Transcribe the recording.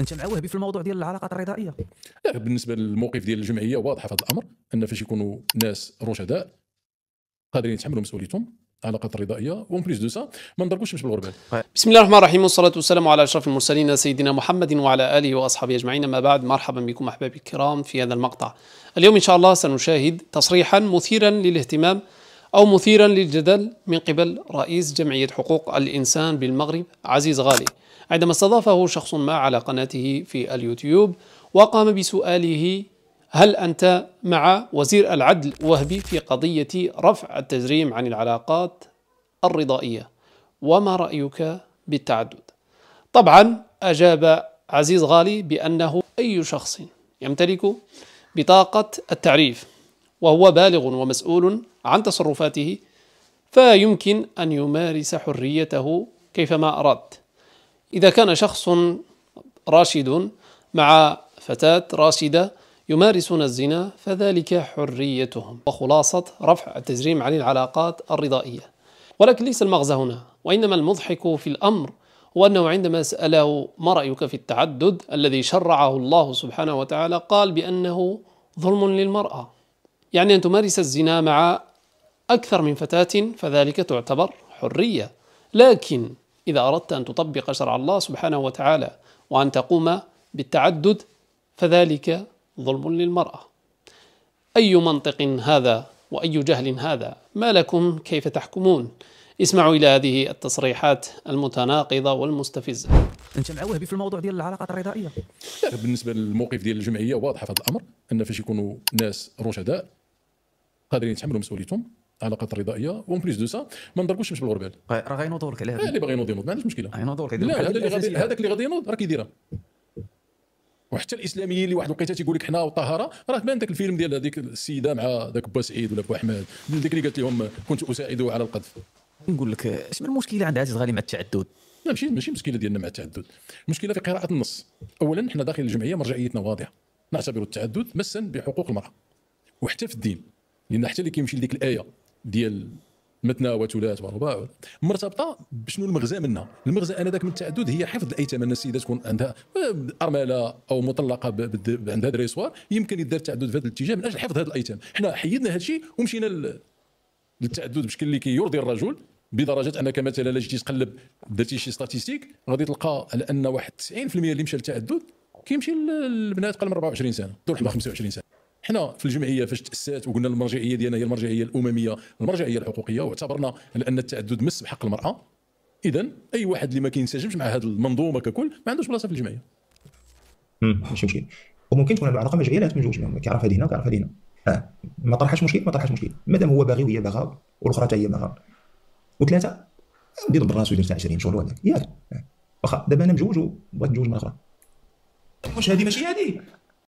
انت مع وهبي في الموضوع ديال العلاقات الرضائيه؟ لا، بالنسبه للموقف ديال الجمعيه واضحه في هذا الامر، ان فاش يكونوا ناس رشداء قادرين يتحملوا مسؤوليتهم العلاقات الرضائيه، وون بليس دو سا ما نضربوش مش بالغربال. بسم الله الرحمن الرحيم، والصلاة والسلام على أشرف المرسلين سيدنا محمد وعلى آله وأصحابه أجمعين. ما بعد، مرحبا بكم أحبابي الكرام في هذا المقطع. اليوم إن شاء الله سنشاهد تصريحا مثيرا للاهتمام أو مثيرا للجدل من قبل رئيس جمعية حقوق الإنسان بالمغرب عزيز غالي، عندما استضافه شخص ما على قناته في اليوتيوب وقام بسؤاله: هل أنت مع وزير العدل وهبي في قضية رفع التجريم عن العلاقات الرضائية؟ وما رأيك بالتعدد؟ طبعا أجاب عزيز غالي بأنه أي شخص يمتلك بطاقة التعريف وهو بالغ ومسؤول عن تصرفاته فيمكن أن يمارس حريته كيفما أراد. إذا كان شخص راشد مع فتاة راشدة يمارسون الزنا فذلك حريتهم، وخلاصة رفع التجريم عن العلاقات الرضائية. ولكن ليس المغزى هنا، وإنما المضحك في الأمر هو أنه عندما سأله ما رأيك في التعدد الذي شرعه الله سبحانه وتعالى قال بأنه ظلم للمرأة، يعني أن تمارس الزنا مع أكثر من فتاة فذلك تعتبر حرية. لكن إذا أردت أن تطبق شرع الله سبحانه وتعالى وأن تقوم بالتعدد فذلك ظلم للمرأة. أي منطق هذا وأي جهل هذا؟ ما لكم كيف تحكمون؟ اسمعوا إلى هذه التصريحات المتناقضة والمستفزة. انت مع وهبي في الموضوع ديال العلاقات الرضائيه؟ لا، بالنسبه للموقف ديال الجمعيه واضحه في هذا الامر، ان فاش يكونوا ناس رشداء قادرين يتحملوا مسؤوليتهم العلاقات الرضائيه، وون بليس دو سا ما نضربوش مش بالغربال. راه غينوضوا لك على هذا اللي باغي ينوض ينوض، ما عندوش مشكله. غينوضوا لك. لا، هذاك اللي غادي ينوض راه كيديرها. وحتى الاسلاميين اللي واحد الوقيته تيقول لك حنا والطهاره، راه بان ذاك الفيلم ديال هذيك السيده مع ذاك با سعيد ولا با احمد، ديك اللي قالت لهم كنت اساعده على القذف. نقول لك اش من المشكله عند عزيز غالي مع التعدد؟ لا، ماشي مشكله ديالنا مع التعدد، المشكله في قراءه النص. اولا حنا داخل الجمعيه مرجعيتنا واضحه، نعتبر التعدد مسا بحقوق المراه، وحتى في الدين، لان حتى اللي كيمشي لديك الايه ديال مثنى وثلاث ورباع مرتبطه بشنو المغزى منها. المغزى انذاك من التعدد هي حفظ الايتام، ان السيده تكون عندها ارمله او مطلقه عندها دري صغار، يمكن يدار التعدد في هذا الاتجاه من اجل حفظ هذه الايتام. حنا حيدنا هذا الشيء ومشينا للتعدد بشكل اللي كيرضي الرجل، بدرجه انك مثلا الا جيتي تقلب درتي شي ستاتيستيك غادي تلقى على ان واحد 90% اللي مشى للتعدد كيمشي للبنات قبل من 24 سنه، دور 25 سنه. حنا في الجمعيه فاش تاسست وقلنا المرجعيه ديالنا هي المرجعيه الامميه، المرجعيه الحقوقيه، واعتبرنا ان التعدد مس بحق المراه. اذا اي واحد اللي ما كينسجمش مع هذه المنظومه ككل ما عندوش بلاصه في الجمعيه. ماشي مشكل. وممكن تكون العلاقه مجعيه لا من جوج، كيعرف هذه هنا وكيعرف هذه هنا. ما طرحش مشكل مادام هو باغي وهي باغا والاخرى حتى هي باغا، وثلاثه ندير بالراس ودير تاع 20 شهور وهذاك ياك. واخا دابا انا مجوج وبغيت نتزوج مره اخرى، واش هذه ماشي هذه؟